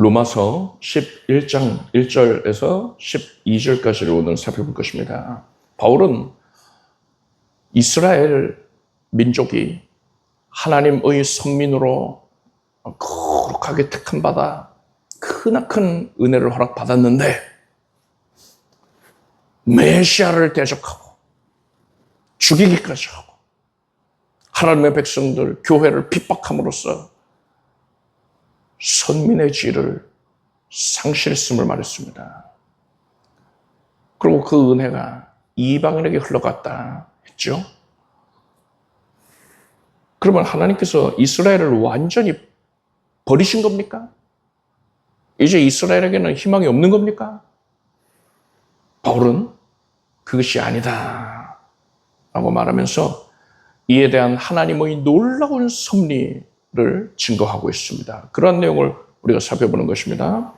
로마서 11장 1절에서 12절까지를 오늘 살펴볼 것입니다. 바울은 이스라엘 민족이 하나님의 선민으로 거룩하게 택함받아 크나큰 은혜를 허락받았는데 메시아를 대적하고 죽이기까지 하고 하나님의 백성들, 교회를 핍박함으로써 선민의 지위를 상실했음을 말했습니다. 그리고 그 은혜가 이방인에게 흘러갔다 했죠. 그러면 하나님께서 이스라엘을 완전히 버리신 겁니까? 이제 이스라엘에게는 희망이 없는 겁니까? 바울은 그것이 아니다 라고 말하면서 이에 대한 하나님의 놀라운 섭리를 증거하고 있습니다. 그러한 내용을 우리가 살펴보는 것입니다.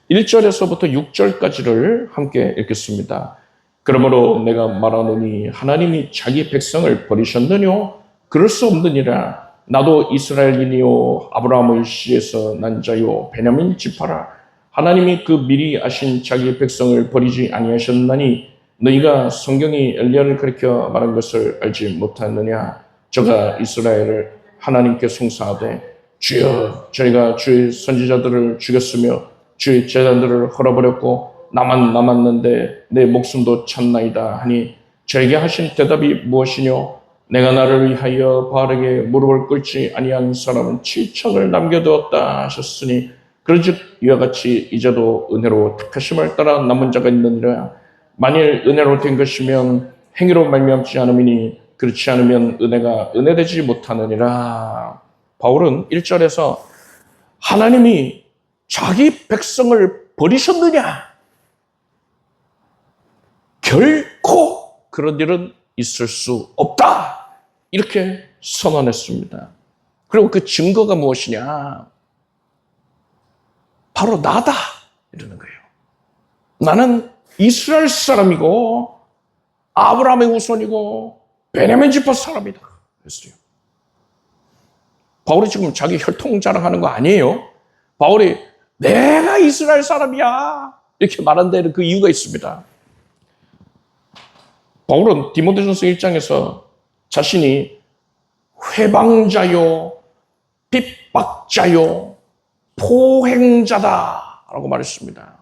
1절에서부터 6절까지를 함께 읽겠습니다. 그러므로 내가 말하노니 하나님이 자기 백성을 버리셨느뇨? 그럴 수 없느니라. 나도 이스라엘인이요 아브라함의 씨에서 난 자요 베냐민 지파라. 하나님이 그 미리 아신 자기 백성을 버리지 아니하셨나니 너희가 성경이 엘리야를 가리켜 말한 것을 알지 못하느냐? 저가 이스라엘을 하나님께 송사하되 주여 저희가 주의 선지자들을 죽였으며 주의 제자들을 헐어버렸고 나만 남았는데 내 목숨도 찾나이다 하니 저에게 하신 대답이 무엇이뇨? 내가 나를 위하여 바알에게 무릎을 꿇지 아니한 사람은 7천을 남겨두었다 하셨으니 그러즉 이와 같이 이제도 은혜로 택하심을 따라 남은 자가 있느니라. 만일 은혜로 된 것이면 행위로 말미암지 않음이니 그렇지 않으면 은혜가 은혜되지 못하느니라. 바울은 1절에서 하나님이 자기 백성을 버리셨느냐? 결코 그런 일은 있을 수 없다. 이렇게 선언했습니다. 그리고 그 증거가 무엇이냐? 바로 나다. 이러는 거예요. 나는 이스라엘 사람이고 아브라함의 후손이고 베냐민 지파 사람이다. 그랬어요. 바울이 지금 자기 혈통 자랑하는 거 아니에요. 바울이 내가 이스라엘 사람이야 이렇게 말한 데는 그 이유가 있습니다. 바울은 디모데전서 1장에서 자신이 회방자요, 핍박자요, 포행자다라고 말했습니다.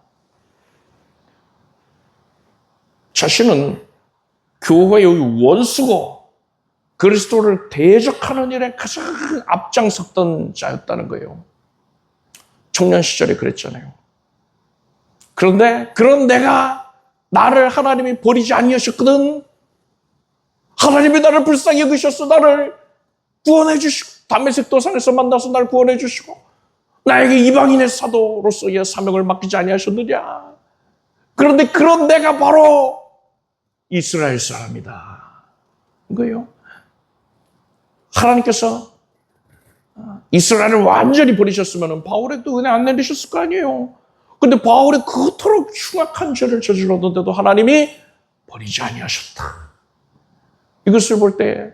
자신은 교회의 원수고 그리스도를 대적하는 일에 가장 앞장섰던 자였다는 거예요. 청년 시절에 그랬잖아요. 그런데 그런 내가 나를 하나님이 버리지 아니하셨거든. 하나님이 나를 불쌍히 여기셨어. 나를 구원해 주시고 다메섹 도산에서 만나서 나를 구원해 주시고 나에게 이방인의 사도로서의 사명을 맡기지 아니하셨느냐. 그런데 그런 내가 바로 이스라엘 사람이다. 이거예요. 하나님께서 이스라엘을 완전히 버리셨으면 바울에도 은혜 안 내리셨을 거 아니에요. 근데 바울이 그토록 흉악한 죄를 저질렀는데도 하나님이 버리지 아니하셨다. 이것을 볼 때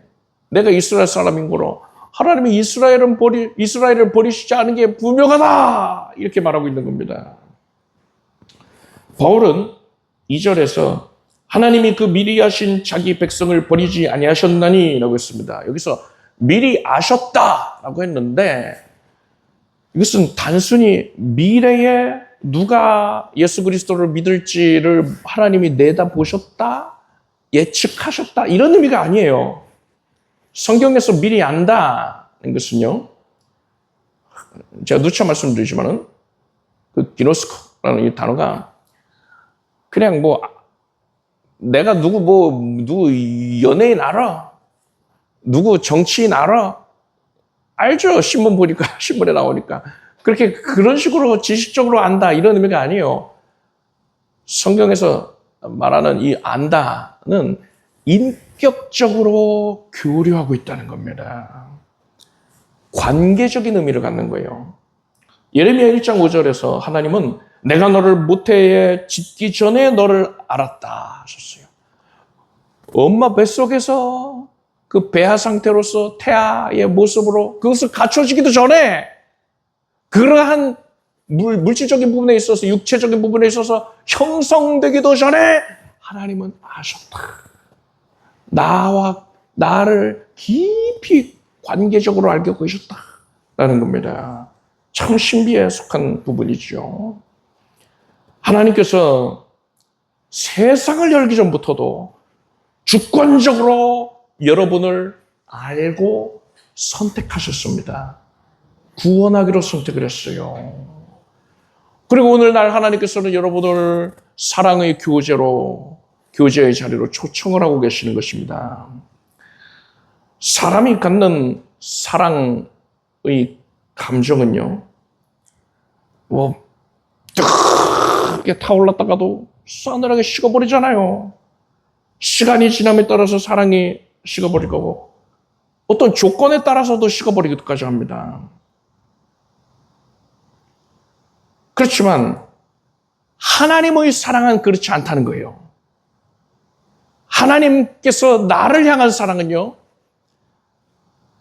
내가 이스라엘 사람인 거로 하나님이 이스라엘을 버리시지 않은 게 분명하다. 이렇게 말하고 있는 겁니다. 바울은 2절에서 하나님이 그 미리 아신 자기 백성을 버리지 아니하셨나니 라고 했습니다. 여기서 미리 아셨다라고 했는데 이것은 단순히 미래에 누가 예수 그리스도를 믿을지를 하나님이 내다보셨다, 예측하셨다 이런 의미가 아니에요. 성경에서 미리 안다는 것은요. 제가 누차 말씀드리지만은 그 기노스코라는 이 단어가 그냥 뭐 내가 누구 연예인 알아? 누구 정치인 알아? 알죠. 신문 보니까, 신문에 나오니까. 그렇게 그런 식으로 지식적으로 안다 이런 의미가 아니에요. 성경에서 말하는 이 안다는 인격적으로 교류하고 있다는 겁니다. 관계적인 의미를 갖는 거예요. 예레미야 1장 5절에서 하나님은 내가 너를 모태에 짓기 전에 너를 알았다 하셨어요. 엄마 뱃속에서 그 배아 상태로서 태아의 모습으로 그것을 갖춰지기도 전에 그러한 물질적인 부분에 있어서, 육체적인 부분에 있어서 형성되기도 전에 하나님은 아셨다. 나를 깊이 관계적으로 알고 계셨다라는 겁니다. 참 신비에 속한 부분이죠. 하나님께서 세상을 열기 전부터도 주권적으로 여러분을 알고 선택하셨습니다. 구원하기로 선택을 했어요. 그리고 오늘날 하나님께서는 여러분을 사랑의 교제의 자리로 초청을 하고 계시는 것입니다. 사람이 갖는 사랑의 감정은요, 뜨겁게 타올랐다가도 싸늘하게 식어버리잖아요. 시간이 지남에 따라서 사랑이 식어버릴 거고, 어떤 조건에 따라서도 식어버리기까지 합니다. 그렇지만 하나님의 사랑은 그렇지 않다는 거예요. 하나님께서 나를 향한 사랑은요,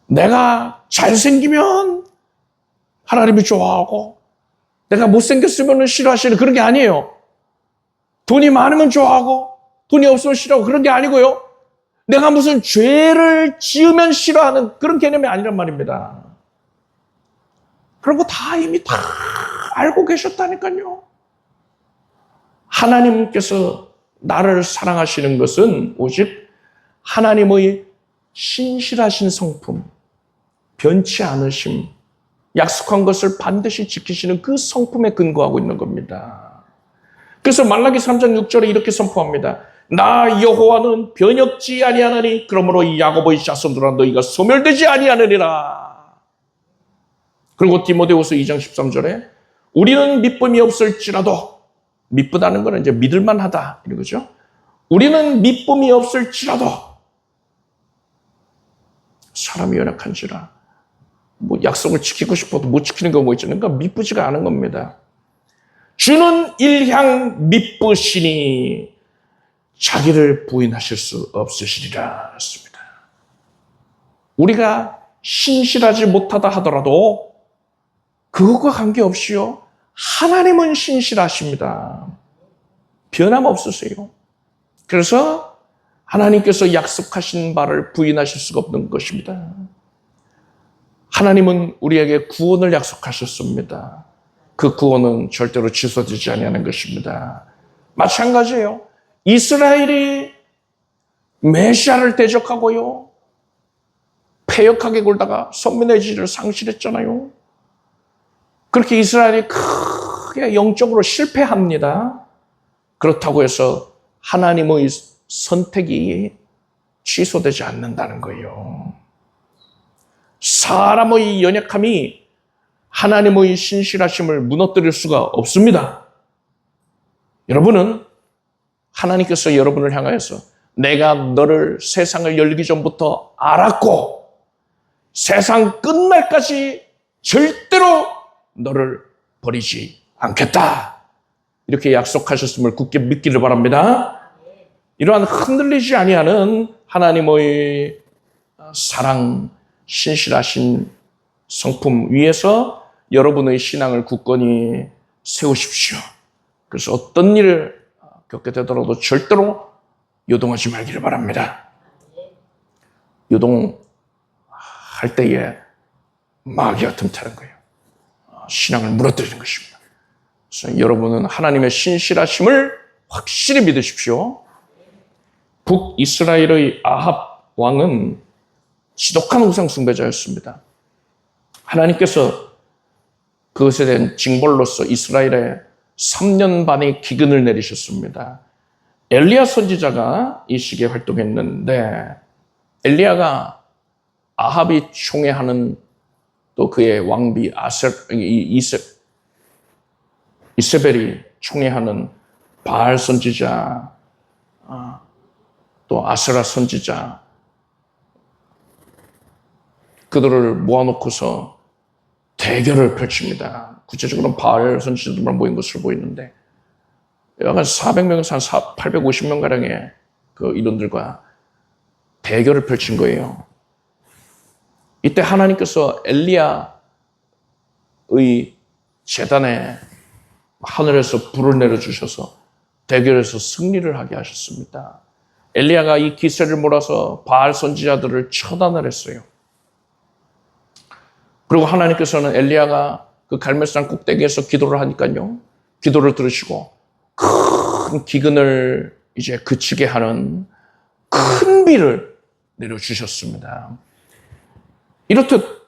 내가 잘생기면 하나님이 좋아하고 내가 못생겼으면 싫어하시는 그런 게 아니에요. 돈이 많으면 좋아하고 돈이 없으면 싫어하고 그런 게 아니고요. 내가 무슨 죄를 지으면 싫어하는 그런 개념이 아니란 말입니다. 그런 거 다 이미 다 알고 계셨다니까요. 하나님께서 나를 사랑하시는 것은 오직 하나님의 신실하신 성품, 변치 않으심, 약속한 것을 반드시 지키시는 그 성품에 근거하고 있는 겁니다. 그래서 말라기 3장 6절에 이렇게 선포합니다. 나 여호와는 변혁지 아니하나니 그러므로 이 야곱의 자손들아 너희가 소멸되지 아니하느니라. 그리고 디모데후서 2장 13절에 우리는 믿음이 없을지라도, 믿보다는 건 이제 믿을만 하다 이런 거죠. 우리는 믿음이 없을지라도 사람이 연약한지라, 약속을 지키고 싶어도 못 지키는 경우가 있잖아요. 그러니까 믿부지가 않은 겁니다. 주는 일향 믿부시니 자기를 부인하실 수 없으시리라 했습니다. 우리가 신실하지 못하다 하더라도 그것과 관계없이요, 하나님은 신실하십니다. 변함없으세요. 그래서 하나님께서 약속하신 바를 부인하실 수가 없는 것입니다. 하나님은 우리에게 구원을 약속하셨습니다. 그 구원은 절대로 취소되지 아니하는 것입니다. 마찬가지예요. 이스라엘이 메시아를 대적하고요, 패역하게 굴다가 선민의 지를 상실했잖아요. 그렇게 이스라엘이 크게 영적으로 실패합니다. 그렇다고 해서 하나님의 선택이 취소되지 않는다는 거예요. 사람의 연약함이 하나님의 신실하심을 무너뜨릴 수가 없습니다. 여러분은 하나님께서 여러분을 향하여서 내가 너를 세상을 열기 전부터 알았고 세상 끝날까지 절대로 너를 버리지 않겠다, 이렇게 약속하셨음을 굳게 믿기를 바랍니다. 이러한 흔들리지 아니하는 하나님의 사랑, 신실하신 성품 위에서 여러분의 신앙을 굳건히 세우십시오. 그래서 어떤 일을 겪게 되더라도 절대로 요동하지 말기를 바랍니다. 요동할 때에 마귀가 틈타는 거예요. 신앙을 무너뜨리는 것입니다. 그래서 여러분은 하나님의 신실하심을 확실히 믿으십시오. 북이스라엘의 아합 왕은 지독한 우상 숭배자였습니다. 하나님께서 그것에 대한 징벌로서 이스라엘에 3년 반의 기근을 내리셨습니다. 엘리야 선지자가 이 시기에 활동했는데, 엘리야가 아합이 총애하는 또 그의 왕비 이세벨이 총애하는 바알 선지자, 또 아세라 선지자, 그들을 모아놓고서 대결을 펼칩니다. 구체적으로는 바알 선지자들만 모인 것으로 보이는데, 약간 400명에서 한 850명가량의 그 인원들과 대결을 펼친 거예요. 이때 하나님께서 엘리야의 제단에 하늘에서 불을 내려주셔서 대결에서 승리를 하게 하셨습니다. 엘리야가 이 기세를 몰아서 바알 선지자들을 처단을 했어요. 그리고 하나님께서는 엘리야가 그 갈멜산 꼭대기에서 기도를 하니까요, 기도를 들으시고 큰 기근을 이제 그치게 하는 큰 비를 내려주셨습니다. 이렇듯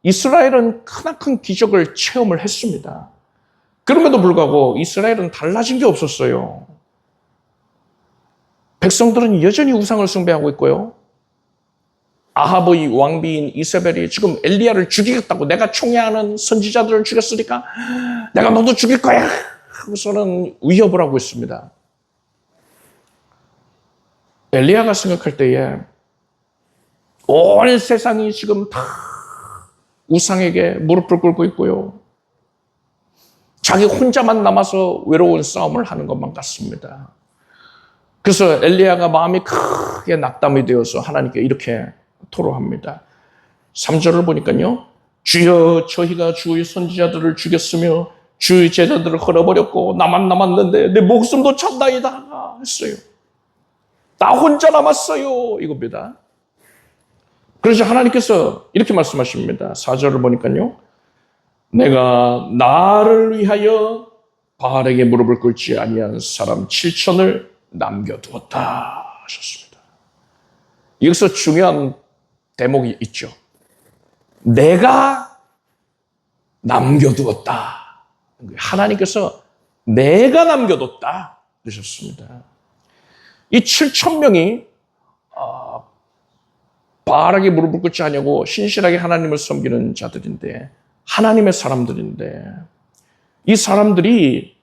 이스라엘은 크나큰 기적을 체험을 했습니다. 그럼에도 불구하고 이스라엘은 달라진 게 없었어요. 백성들은 여전히 우상을 숭배하고 있고요. 아합의 왕비인 이세벨이 지금 엘리야를 죽이겠다고, 내가 총애하는 선지자들을 죽였으니까 내가 너도 죽일 거야 하고서는 위협을 하고 있습니다. 엘리야가 생각할 때에 온 세상이 지금 다 우상에게 무릎을 꿇고 있고요. 자기 혼자만 남아서 외로운 싸움을 하는 것만 같습니다. 그래서 엘리야가 마음이 크게 낙담이 되어서 하나님께 이렇게 토로합니다. 3절을 보니까요, 주여, 저희가 주의 선지자들을 죽였으며 주의 제자들을 헐어버렸고 나만 남았는데 내 목숨도 찬다이다 했어요. 나 혼자 남았어요, 이겁니다. 그래서 하나님께서 이렇게 말씀하십니다. 4절을 보니까요, 내가 나를 위하여 바알에게 무릎을 꿇지 아니한 사람 7천을 남겨두었다 하셨습니다. 여기서 중요한 대목이 있죠. 내가 남겨두었다. 하나님께서 내가 남겨뒀다 그러셨습니다. 이 7천 명이 바알에게 무릎을 꿇지 않냐고 신실하게 하나님을 섬기는 자들인데, 하나님의 사람들인데, 이 사람들이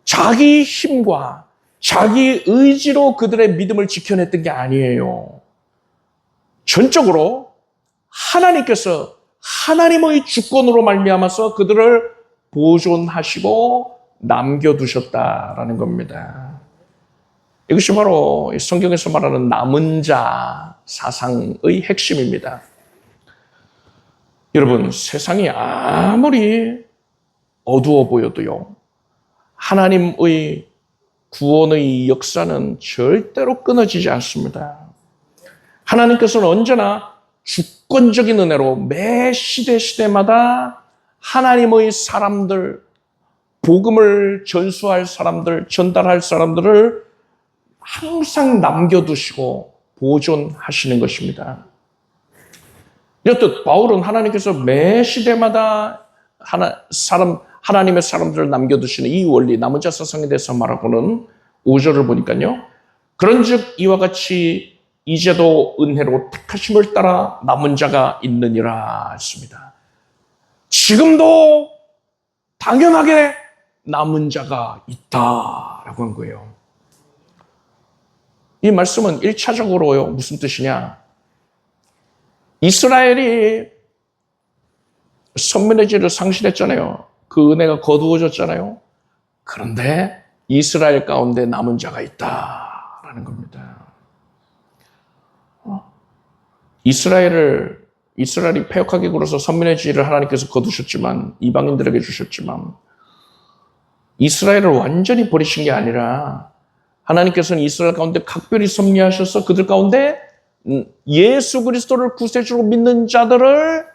자기 힘과 자기 의지로 그들의 믿음을 지켜냈던 게 아니에요. 전적으로 하나님께서 하나님의 주권으로 말미암아서 그들을 보존하시고 남겨두셨다라는 겁니다. 이것이 바로 성경에서 말하는 남은 자 사상의 핵심입니다. 여러분, 세상이 아무리 어두워 보여도요, 하나님의 구원의 역사는 절대로 끊어지지 않습니다. 하나님께서는 언제나 주권적인 은혜로 매 시대마다 하나님의 사람들, 복음을 전수할 사람들, 전달할 사람들을 항상 남겨두시고 보존하시는 것입니다. 이렇듯 바울은 하나님께서 매 시대마다 하나님의 사람들을 남겨두시는 이 원리, 남은 자 사상에 대해서 말하고는 5절을 보니까요, 그런즉 이와 같이 이제도 은혜로 택하심을 따라 남은 자가 있느니라 했습니다. 지금도 당연하게 남은 자가 있다라고 한 거예요. 이 말씀은 1차적으로요, 무슨 뜻이냐? 이스라엘이 선민의 지를 상실했잖아요. 그 은혜가 거두어졌잖아요. 그런데 이스라엘 가운데 남은 자가 있다라는 겁니다. 이스라엘이 패역하게 굴어서 선민의 지를 하나님께서 거두셨지만, 이방인들에게 주셨지만, 이스라엘을 완전히 버리신 게 아니라 하나님께서는 이스라엘 가운데 각별히 섭리하셔서 그들 가운데 예수 그리스도를 구세주로 믿는 자들을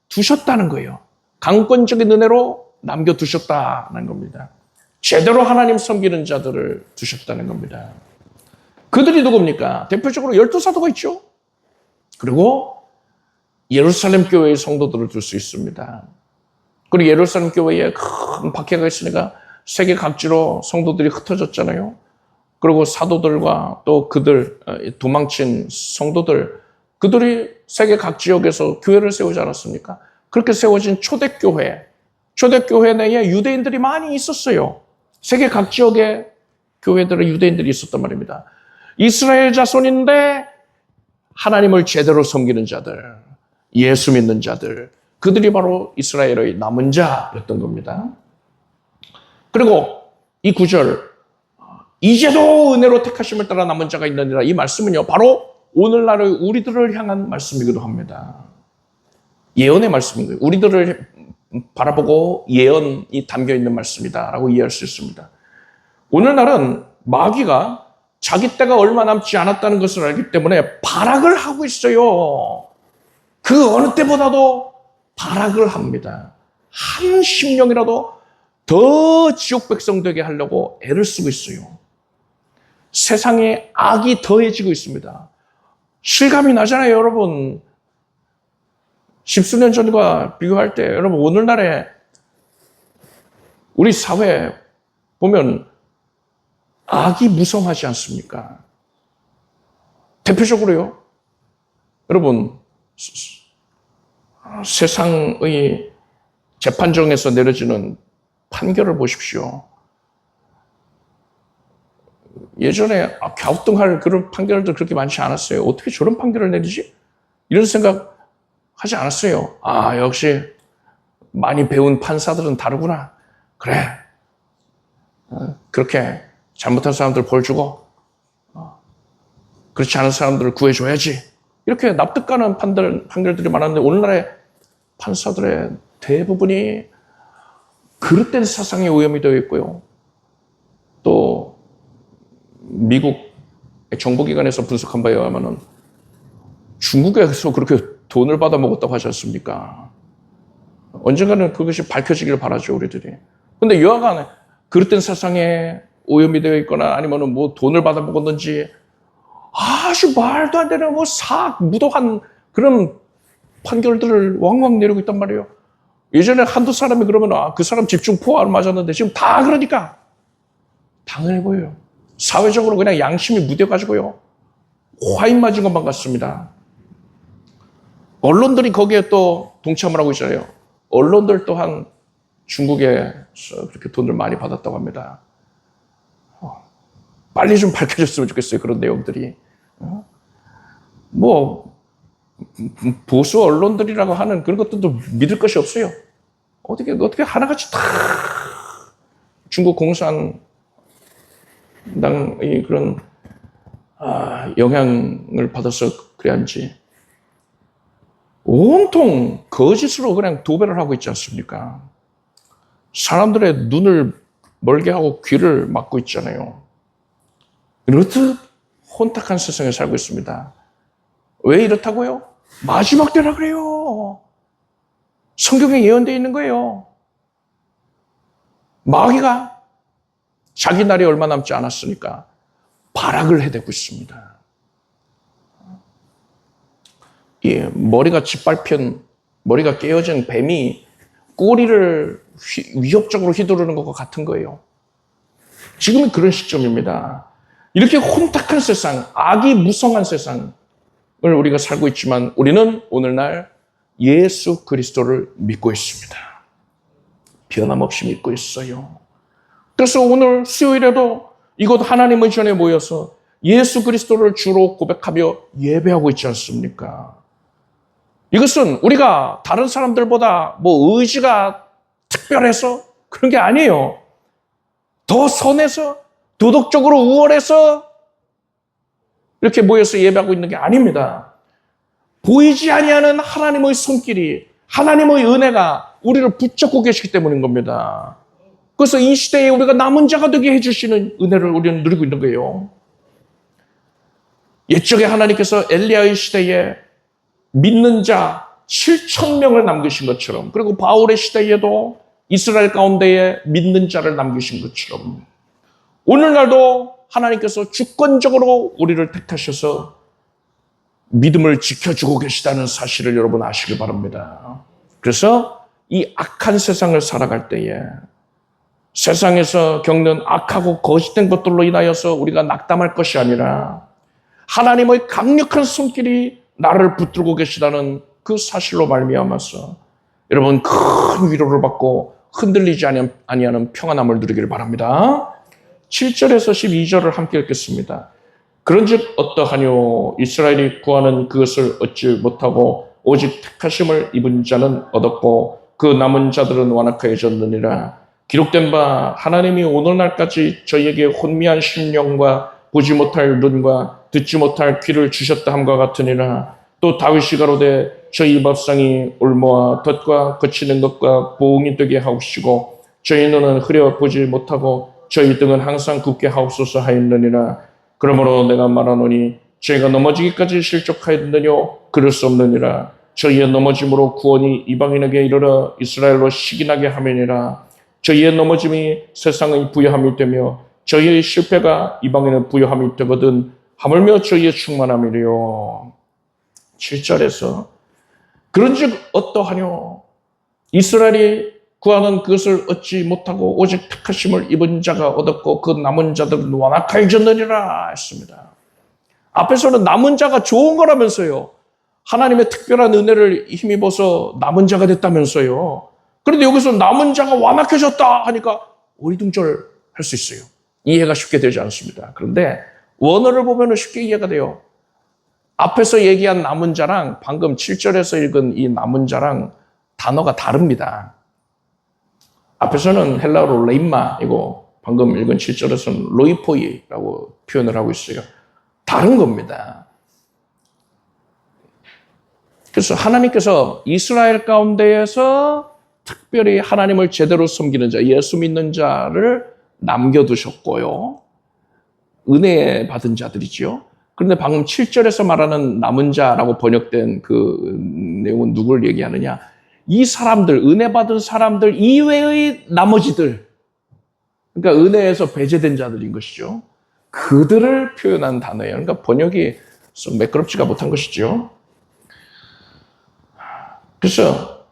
두셨다는 거예요. 강권적인 은혜로 남겨두셨다는 겁니다. 제대로 하나님 섬기는 자들을 두셨다는 겁니다. 그들이 누굽니까? 대표적으로 12사도가 있죠. 그리고 예루살렘 교회의 성도들을 둘 수 있습니다. 그리고 예루살렘 교회에 큰 박해가 있으니까 세계 각지로 성도들이 흩어졌잖아요. 그리고 사도들과 또 그들 도망친 성도들, 그들이 세계 각 지역에서 교회를 세우지 않았습니까? 그렇게 세워진 초대교회 내에 유대인들이 많이 있었어요. 세계 각 지역에 교회들의 유대인들이 있었단 말입니다. 이스라엘 자손인데 하나님을 제대로 섬기는 자들, 예수 믿는 자들, 그들이 바로 이스라엘의 남은 자였던 겁니다. 그리고 이 9절, 이제도 은혜로 택하심을 따라 남은 자가 있느니라, 이 말씀은요, 바로 오늘날의 우리들을 향한 말씀이기도 합니다. 예언의 말씀인 거예요. 우리들을 바라보고 예언이 담겨 있는 말씀이다라고 이해할 수 있습니다. 오늘날은 마귀가 자기 때가 얼마 남지 않았다는 것을 알기 때문에 발악을 하고 있어요. 그 어느 때보다도 발악을 합니다. 한 심령이라도 더 지옥 백성 되게 하려고 애를 쓰고 있어요. 세상에 악이 더해지고 있습니다. 실감이 나잖아요, 여러분. 십수년 전과 비교할 때 여러분 오늘날에 우리 사회 보면 악이 무성하지 않습니까? 대표적으로요. 여러분 세상의 재판정에서 내려지는 판결을 보십시오. 예전에 갸우뚱할 그런 판결도 그렇게 많지 않았어요. 어떻게 저런 판결을 내리지? 이런 생각 하지 않았어요. 아, 역시 많이 배운 판사들은 다르구나. 그래. 그렇게 잘못한 사람들 벌 주고 그렇지 않은 사람들을 구해줘야지. 이렇게 납득가는 판결들이 많았는데 오늘날의 판사들의 대부분이 그릇된 사상에 오염이 되어 있고요. 또 미국 정보기관에서 분석한 바에 의하면 중국에서 그렇게 돈을 받아 먹었다고 하지 않습니까? 언젠가는 그것이 밝혀지길 바라죠, 우리들이. 근데 여하간 그릇된 사상에 오염이 되어 있거나 아니면 뭐 돈을 받아 먹었는지 아주 말도 안 되는 뭐 무도한 그런 판결들을 왕왕 내리고 있단 말이에요. 예전에 한두 사람이 그러면 그 사람 집중 포화를 맞았는데 지금 다 그러니까 당연해 보여요. 사회적으로 그냥 양심이 무뎌가지고요. 화인 맞은 것만 같습니다. 언론들이 거기에 또 동참을 하고 있잖아요. 언론들 또한 중국에서 그렇게 돈을 많이 받았다고 합니다. 빨리 좀 밝혀졌으면 좋겠어요. 그런 내용들이. 뭐 보수 언론들이라고 하는 그런 것들도 믿을 것이 없어요. 어떻게 하나같이 다 중국 공산당의 그런 영향을 받아서 그래야지. 온통 거짓으로 그냥 도배를 하고 있지 않습니까? 사람들의 눈을 멀게 하고 귀를 막고 있잖아요. 이렇듯 혼탁한 세상에 살고 있습니다. 왜 이렇다고요? 마지막 때라 그래요. 성경에 예언되어 있는 거예요. 마귀가 자기 날이 얼마 남지 않았으니까 발악을 해대고 있습니다. 예, 머리가 짓밟힌, 머리가 깨어진 뱀이 꼬리를 위협적으로 휘두르는 것과 같은 거예요. 지금은 그런 시점입니다. 이렇게 혼탁한 세상, 악이 무성한 세상을 우리가 살고 있지만 우리는 오늘날 예수 그리스도를 믿고 있습니다. 변함없이 믿고 있어요. 그래서 오늘 수요일에도 이곳 하나님의 전에 모여서 예수 그리스도를 주로 고백하며 예배하고 있지 않습니까? 이것은 우리가 다른 사람들보다 뭐 의지가 특별해서 그런 게 아니에요. 더 선해서 도덕적으로 우월해서 이렇게 모여서 예배하고 있는 게 아닙니다. 보이지 아니하는 하나님의 손길이, 하나님의 은혜가 우리를 붙잡고 계시기 때문인 겁니다. 그래서 이 시대에 우리가 남은 자가 되게 해주시는 은혜를 우리는 누리고 있는 거예요. 옛적에 하나님께서 엘리야의 시대에 믿는 자 7,000명을 남기신 것처럼, 그리고 바울의 시대에도 이스라엘 가운데에 믿는 자를 남기신 것처럼 오늘날도 하나님께서 주권적으로 우리를 택하셔서 믿음을 지켜주고 계시다는 사실을 여러분 아시길 바랍니다. 그래서 이 악한 세상을 살아갈 때에 세상에서 겪는 악하고 거짓된 것들로 인하여서 우리가 낙담할 것이 아니라 하나님의 강력한 손길이 나를 붙들고 계시다는 그 사실로 말미암아서 여러분 큰 위로를 받고 흔들리지 아니하는 평안함을 누리기를 바랍니다. 7절에서 12절을 함께 읽겠습니다. 그런즉 어떠하뇨? 이스라엘이 구하는 그것을 얻지 못하고 오직 택하심을 입은 자는 얻었고 그 남은 자들은 완악해졌느니라. 기록된 바 하나님이 오늘날까지 저희에게 혼미한 심령과 보지 못할 눈과 듣지 못할 귀를 주셨다 함과 같으니라. 또 다윗이 가로되 저희 밥상이 올모와 덫과 거치는 것과 보응이 되게 하옵시고 저희 눈은 흐려 보지 못하고 저희 등은 항상 굳게 하옵소서 하였느니라. 그러므로 내가 말하노니 저희가 넘어지기까지 실족하였느뇨 그럴 수 없느니라. 저희의 넘어짐으로 구원이 이방인에게 이르러 이스라엘로 시기나게 하매니라. 저희의 넘어짐이 세상의 부요함이 되며 저희의 실패가 이방인의 부요함이 되거든 하물며 저희의 충만함이래요. 7절에서 그런즉 어떠하뇨? 이스라엘이 구하는 그것을 얻지 못하고 오직 택하심을 입은 자가 얻었고 그 남은 자들은 완악해졌느니라 했습니다. 앞에서는 남은 자가 좋은 거라면서요. 하나님의 특별한 은혜를 힘입어서 남은 자가 됐다면서요. 그런데 여기서 남은 자가 완악해졌다 하니까 어리둥절 할 수 있어요. 이해가 쉽게 되지 않습니다. 그런데 원어를 보면 쉽게 이해가 돼요. 앞에서 얘기한 남은 자랑 방금 7절에서 읽은 이 남은 자랑 단어가 다릅니다. 앞에서는 헬라어로 레임마이고 방금 읽은 7절에서는 로이포이라고 표현을 하고 있어요. 다른 겁니다. 그래서 하나님께서 이스라엘 가운데에서 특별히 하나님을 제대로 섬기는 자, 예수 믿는 자를 남겨두셨고요. 은혜 받은 자들이죠. 그런데 방금 7절에서 말하는 남은 자라고 번역된 그 내용은 누굴 얘기하느냐? 이 사람들, 은혜 받은 사람들 이외의 나머지들, 그러니까 은혜에서 배제된 자들인 것이죠. 그들을 표현한 단어예요. 그러니까 번역이 좀 매끄럽지가 못한 것이죠. 그래서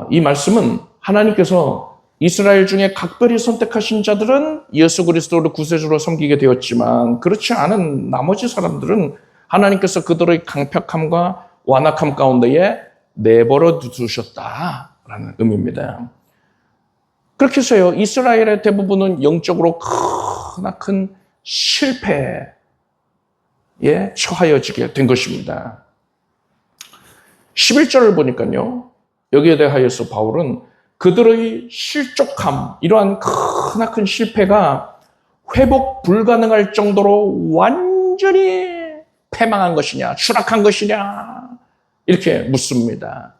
이 말씀은 하나님께서 이스라엘 중에 각별히 선택하신 자들은 예수 그리스도를 구세주로 섬기게 되었지만 그렇지 않은 나머지 사람들은 하나님께서 그들의 강팍함과 완악함 가운데에 내버려 두셨다라는 의미입니다. 그렇게 해서요, 이스라엘의 대부분은 영적으로 크나큰 실패에 처하여지게 된 것입니다. 11절을 보니까요, 여기에 대하여서 바울은 그들의 실족함, 이러한 크나큰 실패가 회복 불가능할 정도로 완전히 패망한 것이냐, 추락한 것이냐, 이렇게 묻습니다.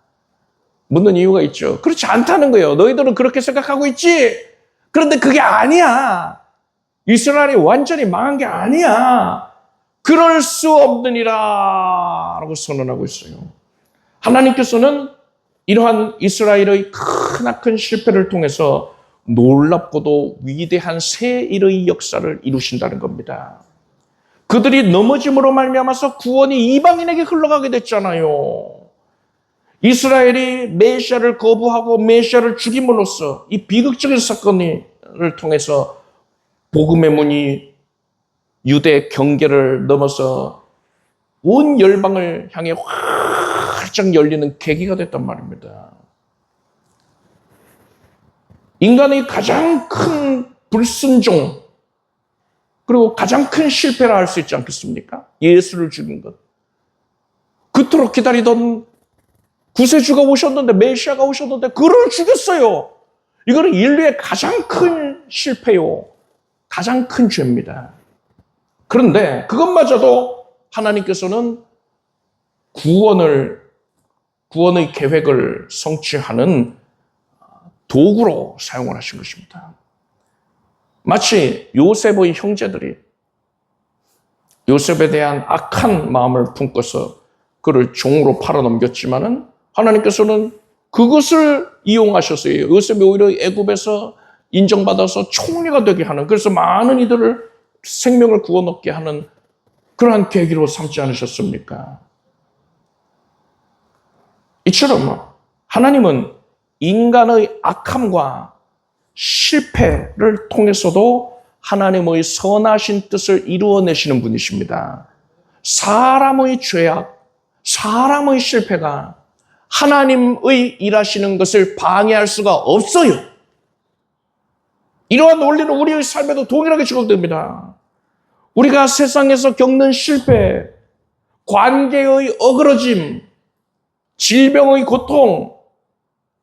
묻는 이유가 있죠. 그렇지 않다는 거예요. 너희들은 그렇게 생각하고 있지? 그런데 그게 아니야. 이스라엘이 완전히 망한 게 아니야. 그럴 수 없느니라 라고 선언하고 있어요. 하나님께서는 이러한 이스라엘의 크나큰 실패를 통해서 놀랍고도 위대한 새 일의 역사를 이루신다는 겁니다. 그들이 넘어짐으로 말미암아서 구원이 이방인에게 흘러가게 됐잖아요. 이스라엘이 메시아를 거부하고 메시아를 죽임으로써 이 비극적인 사건을 통해서 복음의 문이 유대 경계를 넘어서 온 열방을 향해 활짝 열리는 계기가 됐단 말입니다. 인간의 가장 큰 불순종 그리고 가장 큰 실패라 할 수 있지 않겠습니까? 예수를 죽인 것. 그토록 기다리던 구세주가 오셨는데, 메시아가 오셨는데 그를 죽였어요. 이거는 인류의 가장 큰 실패요. 가장 큰 죄입니다. 그런데 그것마저도 하나님께서는 구원의 계획을 성취하는 도구로 사용을 하신 것입니다. 마치 요셉의 형제들이 요셉에 대한 악한 마음을 품고서 그를 종으로 팔아넘겼지만은 하나님께서는 그것을 이용하셨어요. 요셉이 오히려 애굽에서 인정받아서 총리가 되게 하는, 그래서 많은 이들을 생명을 구원 얻게 하는 그러한 계기로 삼지 않으셨습니까? 이처럼 하나님은 인간의 악함과 실패를 통해서도 하나님의 선하신 뜻을 이루어내시는 분이십니다. 사람의 죄악, 사람의 실패가 하나님의 일하시는 것을 방해할 수가 없어요. 이러한 원리는 우리의 삶에도 동일하게 적용됩니다. 우리가 세상에서 겪는 실패, 관계의 어그러짐, 질병의 고통,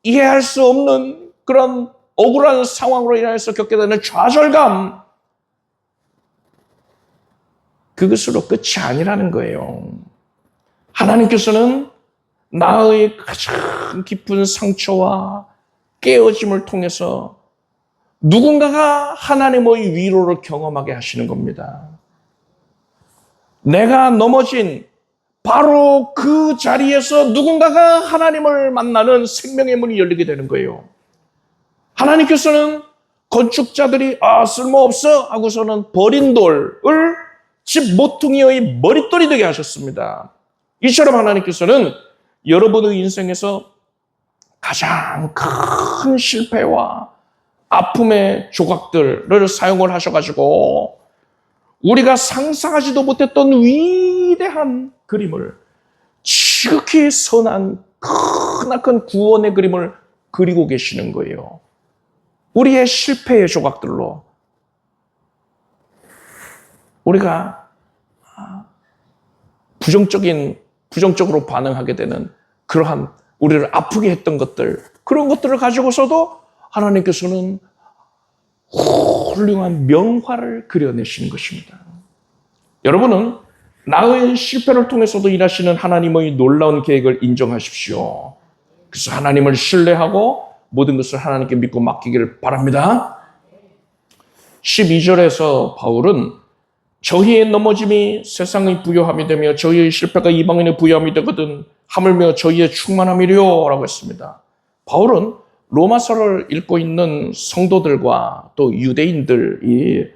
이해할 수 없는 그런 억울한 상황으로 인해서 겪게 되는 좌절감, 그것으로 끝이 아니라는 거예요. 하나님께서는 나의 가장 깊은 상처와 깨어짐을 통해서 누군가가 하나님의 위로를 경험하게 하시는 겁니다. 내가 넘어진 바로 그 자리에서 누군가가 하나님을 만나는 생명의 문이 열리게 되는 거예요. 하나님께서는 건축자들이 쓸모없어 하고서는 버린 돌을 집 모퉁이의 머릿돌이 되게 하셨습니다. 이처럼 하나님께서는 여러분의 인생에서 가장 큰 실패와 아픔의 조각들을 사용을 하셔가지고 우리가 상상하지도 못했던 위대한 그림을, 지극히 선한 크나큰 구원의 그림을 그리고 계시는 거예요. 우리의 실패의 조각들로 우리가 부정적으로 반응하게 되는 그러한 우리를 아프게 했던 것들, 그런 것들을 가지고서도 하나님께서는 훌륭한 명화를 그려내시는 것입니다. 여러분은 나의 실패를 통해서도 일하시는 하나님의 놀라운 계획을 인정하십시오. 그래서 하나님을 신뢰하고 모든 것을 하나님께 믿고 맡기기를 바랍니다. 12절에서 바울은 저희의 넘어짐이 세상의 부요함이 되며 저희의 실패가 이방인의 부요함이 되거든 하물며 저희의 충만함이려 라고 했습니다. 바울은 로마서를 읽고 있는 성도들과 또 유대인들이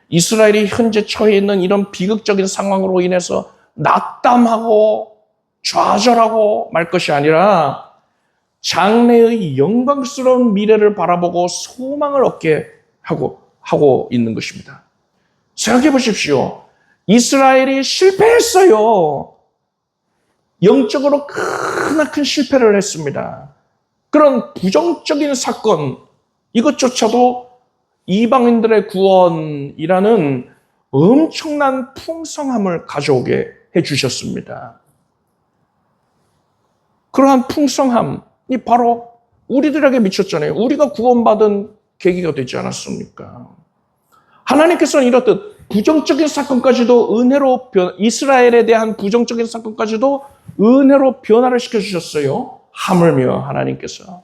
이스라엘이 현재 처해 있는 이런 비극적인 상황으로 인해서 낙담하고 좌절하고 말 것이 아니라 장래의 영광스러운 미래를 바라보고 소망을 얻게 하고 있는 것입니다. 생각해 보십시오. 이스라엘이 실패했어요. 영적으로 크나큰 실패를 했습니다. 그런 부정적인 사건, 이것조차도 이방인들의 구원이라는 엄청난 풍성함을 가져오게 해주셨습니다. 그러한 풍성함이 바로 우리들에게 미쳤잖아요. 우리가 구원받은 계기가 되지 않았습니까? 하나님께서는 이렇듯 부정적인 사건까지도 이스라엘에 대한 부정적인 사건까지도 은혜로 변화를 시켜주셨어요. 하물며 하나님께서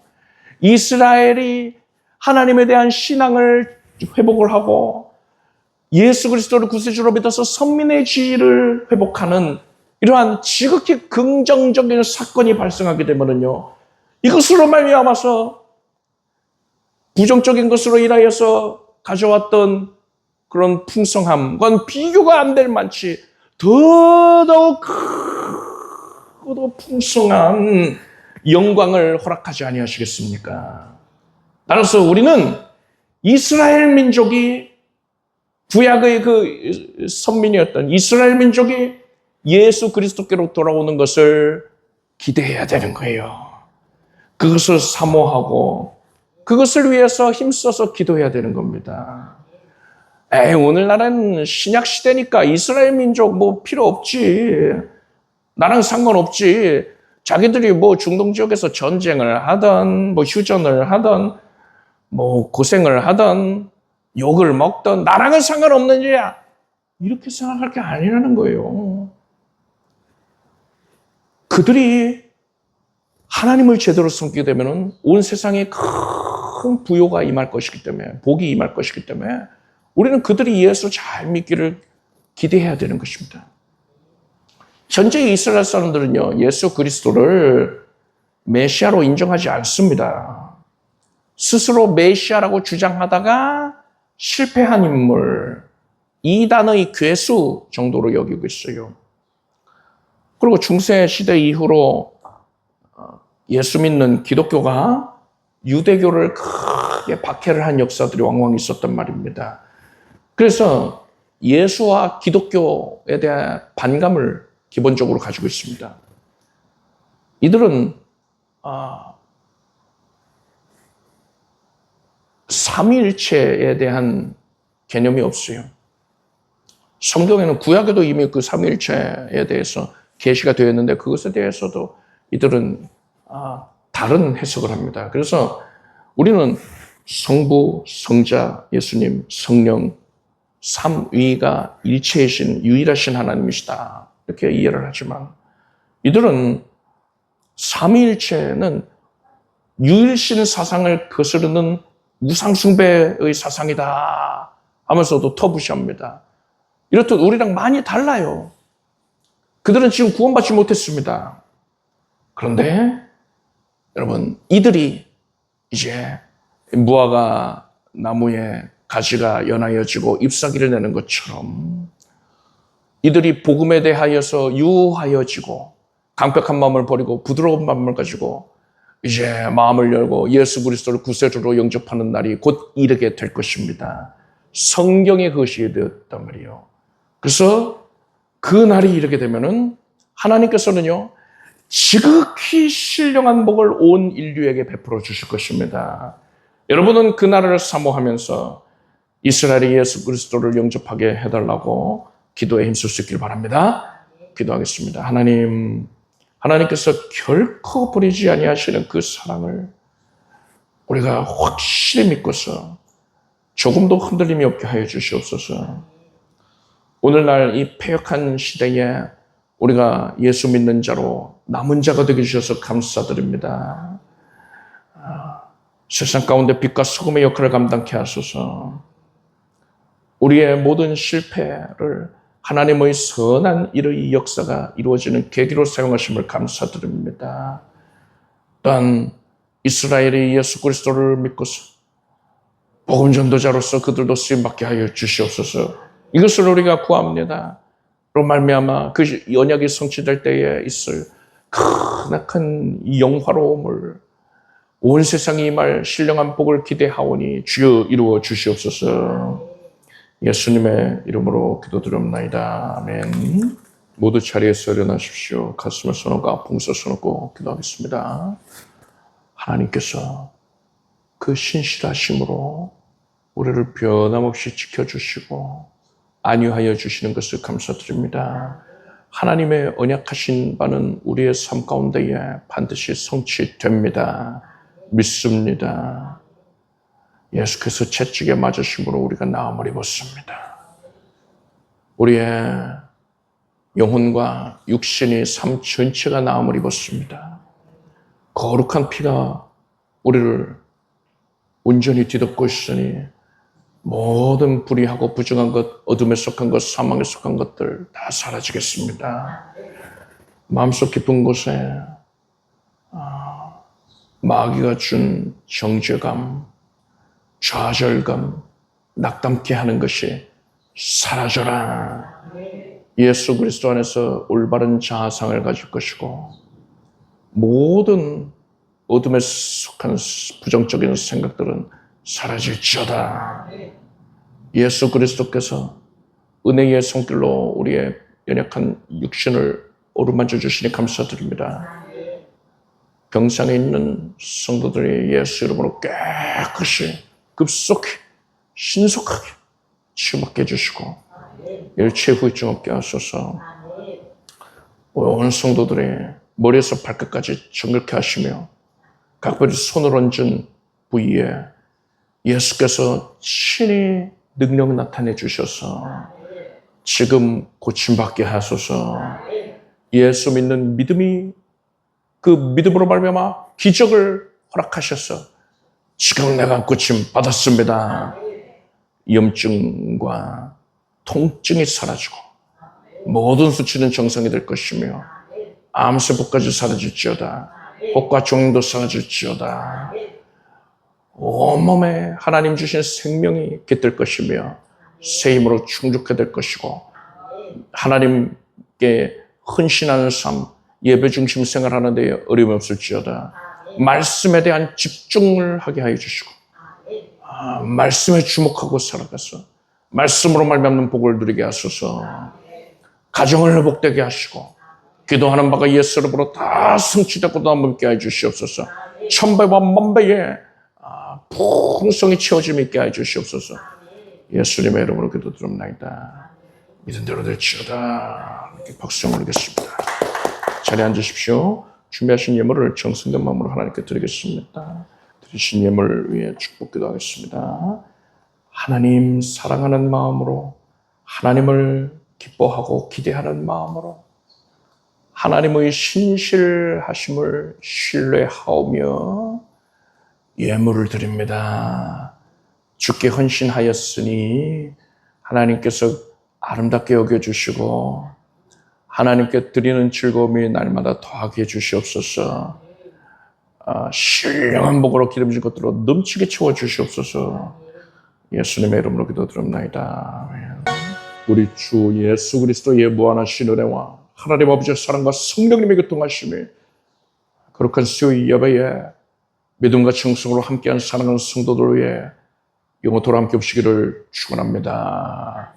이스라엘이 하나님에 대한 신앙을 회복을 하고 예수 그리스도를 구세주로 믿어서 선민의 지위를 회복하는 이러한 지극히 긍정적인 사건이 발생하게 되면요, 이것으로 말미암아서 부정적인 것으로 인하여서 가져왔던 그런 풍성함과는 비교가 안 될 만치 더더욱 크고 풍성한 영광을 허락하지 아니하시겠습니까? 따라서 우리는 이스라엘 민족이 구약의 그 선민이었던 이스라엘 민족이 예수 그리스도께로 돌아오는 것을 기대해야 되는 거예요. 그것을 사모하고 그것을 위해서 힘써서 기도해야 되는 겁니다. 오늘날은 신약 시대니까 이스라엘 민족 뭐 필요 없지. 나랑 상관없지. 자기들이 뭐 중동 지역에서 전쟁을 하던, 뭐 휴전을 하던, 뭐 고생을 하던, 욕을 먹던, 나랑은 상관없는 일이야. 이렇게 생각할 게 아니라는 거예요. 그들이 하나님을 제대로 섬기게 되면 온 세상에 큰 부요가 임할 것이기 때문에, 복이 임할 것이기 때문에 우리는 그들이 예수 잘 믿기를 기대해야 되는 것입니다. 현재 이스라엘 사람들은요, 예수 그리스도를 메시아로 인정하지 않습니다. 스스로 메시아라고 주장하다가 실패한 인물, 이단의 괴수 정도로 여기고 있어요. 그리고 중세 시대 이후로 예수 믿는 기독교가 유대교를 크게 박해를 한 역사들이 왕왕 있었단 말입니다. 그래서 예수와 기독교에 대한 반감을 기본적으로 가지고 있습니다. 이들은 삼위일체에 대한 개념이 없어요. 성경에는 구약에도 이미 그 삼위일체에 대해서 계시가 되어 있는데 그것에 대해서도 이들은 다른 해석을 합니다. 그래서 우리는 성부, 성자, 예수님, 성령, 삼위가 일체이신 유일하신 하나님이시다. 이렇게 이해를 하지만 이들은 삼위일체는 유일신 사상을 거스르는 우상숭배의 사상이다 하면서도 터부시합니다. 이렇듯 우리랑 많이 달라요. 그들은 지금 구원받지 못했습니다. 그런데 여러분, 이들이 이제 무화과 나무에 가지가 연하여지고 잎사귀를 내는 것처럼 이들이 복음에 대하여서 유하여지고 강팍한 마음을 버리고 부드러운 마음을 가지고 이제 마음을 열고 예수 그리스도를 구세주로 영접하는 날이 곧 이르게 될 것입니다. 성경에 그것이 되었단 말이에요. 그래서 그 날이 이르게 되면은 하나님께서는요, 지극히 신령한 복을 온 인류에게 베풀어 주실 것입니다. 여러분은 그 날을 사모하면서 이스라엘의 예수 그리스도를 영접하게 해달라고 기도에 힘쓸 수 있길 바랍니다. 기도하겠습니다. 하나님께서 결코 버리지 아니하시는 그 사랑을 우리가 확실히 믿고서 조금도 흔들림이 없게 하여 주시옵소서. 오늘날 이 패역한 시대에 우리가 예수 믿는 자로 남은 자가 되게 주셔서 감사드립니다. 세상 가운데 빛과 소금의 역할을 감당케 하소서. 우리의 모든 실패를 하나님의 선한 일의 역사가 이루어지는 계기로 사용하심을 감사드립니다. 또한 이스라엘의 예수 그리스도를 믿고서 복음 전도자로서 그들도 쓰임받게 하여 주시옵소서. 이것을 우리가 구합니다. 로 말미암아 그 언약이 성취될 때에 있을 크나큰 영화로움을 온 세상이 임할 신령한 복을 기대하오니 주여 이루어 주시옵소서. 예수님의 이름으로 기도드립나이다. 아멘. 모두 자리에서 일어나십시오. 가슴을 써놓고 아픔을 써놓고 기도하겠습니다. 하나님께서 그 신실하심으로 우리를 변함없이 지켜주시고 안위하여 주시는 것을 감사드립니다. 하나님의 언약하신 바는 우리의 삶 가운데에 반드시 성취됩니다. 믿습니다. 예수께서 채찍에 맞으심으로 우리가 나음을 입었습니다. 우리의 영혼과 육신이 삶 전체가 나음을 입었습니다. 거룩한 피가 우리를 온전히 뒤덮고 있으니 모든 불의하고 부정한 것, 어둠에 속한 것, 사망에 속한 것들 다 사라지겠습니다. 마음속 깊은 곳에 마귀가 준 정죄감, 좌절감, 낙담케 하는 것이 사라져라. 예수 그리스도 안에서 올바른 자아상을 가질 것이고 모든 어둠에 속한 부정적인 생각들은 사라질지어다. 예수 그리스도께서 은혜의 손길로 우리의 연약한 육신을 어루만져 주시니 감사드립니다. 병상에 있는 성도들이 예수 이름으로 깨끗이 급속히 신속하게 치유받게 해주시고 일체 후유증 없게 하소서. 온 성도들이 머리에서 발끝까지 정결케 하시며 각별히 손을 얹은 부위에 예수께서 친히 능력 나타내 주셔서 지금 고침받게 하소서. 예수 믿는 믿음이 그 믿음으로 말미암아 기적을 허락하셔서 지금 내가 고침 받았습니다. 염증과 통증이 사라지고 모든 수치는 정상이 될 것이며 암세포까지 사라질지어다. 혹과 종도 사라질지어다. 온몸에 하나님 주신 생명이 깃들 것이며 새 힘으로 충족해 될 것이고 하나님께 헌신하는 삶, 예배 중심 생활하는 데 어려움이 없을지어다. 말씀에 대한 집중을 하게 하여 주시고 말씀에 주목하고 살아가서 말씀으로 말미암는 복을 누리게 하소서. 가정을 회복되게 하시고 기도하는 바가 예수 이름으로 다 성취되고 남게 해 주시옵소서. 천배와 만배의 풍성이 채워짐 있게 해 주시옵소서. 예수님의 이름으로 기도드립나이다. 믿은 대로 될지어다. 이렇게 박수를 올리겠습니다. 자리에 앉으십시오. 준비하신 예물을 정성된 마음으로 하나님께 드리겠습니다. 드리신 예물 위해 축복 기도하겠습니다. 하나님 사랑하는 마음으로 하나님을 기뻐하고 기대하는 마음으로 하나님의 신실하심을 신뢰하오며 예물을 드립니다. 주께 헌신하였으니 하나님께서 아름답게 여겨주시고 하나님께 드리는 즐거움이 날마다 더하게 해주시옵소서. 신령한 복으로 기름진 것들로 넘치게 채워주시옵소서. 예수님의 이름으로 기도드립니다. 우리 주 예수 그리스도의 무한하신 은혜와 하나님 아버지의 사랑과 성령님의 교통하심이 거룩한 수요 예배에 믿음과 정성으로 함께한 사랑하는 성도들 위해 영원토록 함께 없으기를 축원합니다.